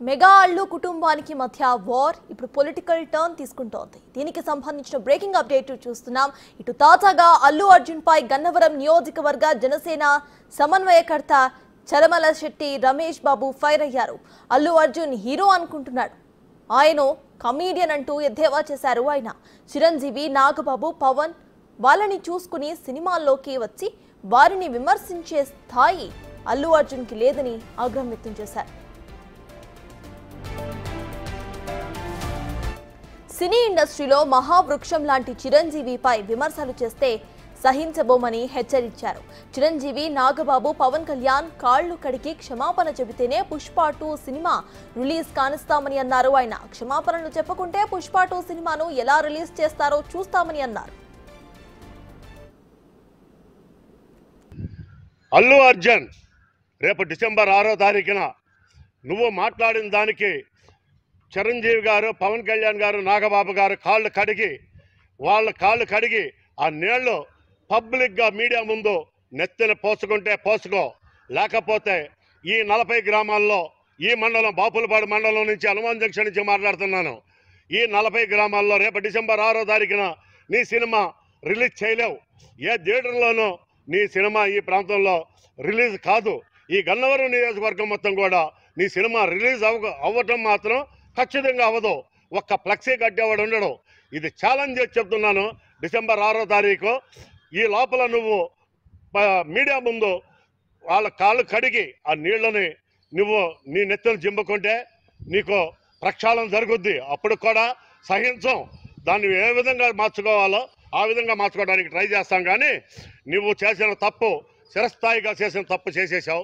Mega Allu కుటుంబానికి మధ్య war ఇప్పుడు పొలిటికల్ టర్న్ తీసుకుంటోంది. దీనికి సంబంధించిన బ్రేకింగ్ అప్డేట్ చూస్తున్నాం. ఇటు తాజాగా అల్లు అర్జున్ పై గన్నవరం నియోజకవర్గ జనసేన సమన్వయకర్త చలమల శెట్టి రమేష్ బాబు ఫైర్ అయ్యారు. అల్లు అర్జున్ హీరో అనుకుంటున్నాడు, ఆయన కమీడియన్ అంటూ ఎద్దేవా చేశారు. ఆయన చిరంజీవి, నాగబాబు, పవన్ వాళ్ళని చూసుకుని సినిమాల్లోకి వచ్చి వారిని విమర్శించే స్థాయి అల్లు అర్జున్కి లేదని ఆగ్రహం వ్యక్తం చేశారు. సినీ ఇండస్ట్రీలో మహావృక్షం లాంటి చిరంజీవిపై విమర్శలు చేస్తే సహించబోమని హెచ్చరించారు. చిరంజీవి, నాగబాబు, పవన్ కళ్యాణ్ కాళ్లు కడిగి క్షమాపణ చెబితేనే పుష్ప 2 సినిమా రిలీజ్ కానిస్తామని అన్నారు. ఆయన క్షమాపణలు చెప్పకుంటే పుష్ప 2 సినిమాను ఎలా రిలీజ్ చేస్తారో చూస్తామని అన్నారు. అల్లు అర్జున్ రేపు డిసెంబర్ 6వ తారీఖున నువ్వు మాట్లాడిన దానికి చిరంజీవి గారు, పవన్ కళ్యాణ్ గారు, నాగబాబు గారు వాళ్ళ కాళ్ళు కడిగి ఆ నీళ్లు పబ్లిక్గా మీడియా ముందు నెత్తిన పోసుకుంటే పోసుకో, లేకపోతే ఈ 40 గ్రామాల్లో ఈ మండలం బాపులపాడు మండలం నుంచి హనుమాన్ జంక్షన్ నుంచి మాట్లాడుతున్నాను. ఈ 40 గ్రామాల్లో రేపు డిసెంబర్ 6వ తారీఖున నీ సినిమా రిలీజ్ చేయలేవు. ఏ థియేటర్లోనూ నీ సినిమా ఈ ప్రాంతంలో రిలీజ్ కాదు. ఈ గన్నవరం నియోజకవర్గం మొత్తం కూడా నీ సినిమా రిలీజ్ అవ్వటం మాత్రం ఖచ్చితంగా అవ్వదు. ఒక్క ఫ్లెక్సీ కట్టేవాడు ఉండడు. ఇది ఛాలెంజ్ చేసి చెప్తున్నాను. డిసెంబర్ 6వ తారీఖు ఈ లోపల నువ్వు మీడియా ముందు వాళ్ళ కాళ్ళు కడిగి ఆ నీళ్ళని నువ్వు నీ నెత్తిన జింపుకుంటే నీకు ప్రక్షాళన జరుగుద్ది. అప్పుడు కూడా సహించం. దాన్ని ఏ విధంగా మార్చుకోవాలో ఆ విధంగా మార్చుకోవడానికి ట్రై చేస్తాం. కానీ నువ్వు చేసిన తప్పు, చిరస్థాయిగా చేసిన తప్పు చేసేసావు.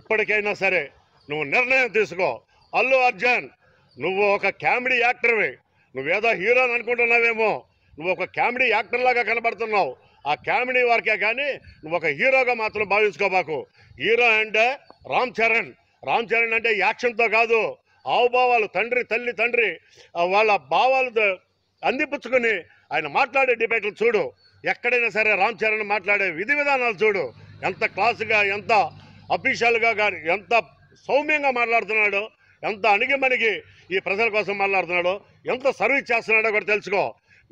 ఇప్పటికైనా సరే నువ్వు నిర్ణయం తీసుకో. అల్లు అర్జున్, నువ్వు ఒక కామెడీ యాక్టర్వి. నువ్వేదో హీరో అని అనుకుంటున్నావేమో. నువ్వు ఒక కామెడీ యాక్టర్ లాగా కనబడుతున్నావు. ఆ కామెడీ వరకే కానీ నువ్వు ఒక హీరోగా మాత్రం భావించుకోబాకు. హీరో అంటే రామ్ చరణ్ అంటే యాక్షన్తో కాదు, ఆవుభావాలు, తండ్రి వాళ్ళ భావాలు అందిపుచ్చుకుని ఆయన మాట్లాడే డిబేట్లు చూడు. ఎక్కడైనా సరే రామ్ చరణ్ మాట్లాడే విధి విధానాలు చూడు. ఎంత క్లాసుగా, ఎంత అఫీషియల్గా కానీ, ఎంత సౌమ్యంగా మాట్లాడుతున్నాడో, ఎంత అణిగిమణిగి ఈ ప్రజల కోసం మాట్లాడుతున్నాడో, ఎంత సర్వీస్ చేస్తున్నాడో కూడా తెలుసుకో.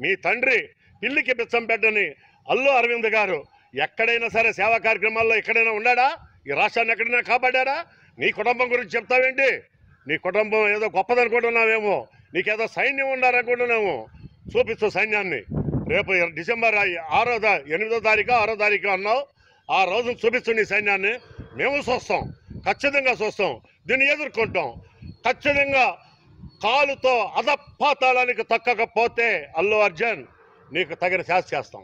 మీ తండ్రి పిల్లికి బిచ్చం పెట్టని అల్లు అరవింద్ గారు ఎక్కడైనా సరే సేవా కార్యక్రమాల్లో ఎక్కడైనా ఉన్నాడా? ఈ రాష్ట్రాన్ని ఎక్కడైనా కాపాడారా? నీ కుటుంబం గురించి చెప్తావేంటి? నీ కుటుంబం ఏదో గొప్పదనుకుంటున్నావేమో, నీకేదో సైన్యం ఉండాలనుకుంటున్నాము. చూపిస్తూ సైన్యాన్ని రేపు డిసెంబర్ 8వ తారీఖు 6వ తారీఖు అన్నావు. ఆ రోజును చూపిస్తూ నీ సైన్యాన్ని మేము చూస్తాం, ఖచ్చితంగా చూస్తాం. దీన్ని ఎదుర్కొంటాం ఖచ్చితంగా. కాలుతో అధపాతాళానికి తక్కకపోతే అల్లు అర్జున్ నీకు తగిన శాస్తి చేస్తాం.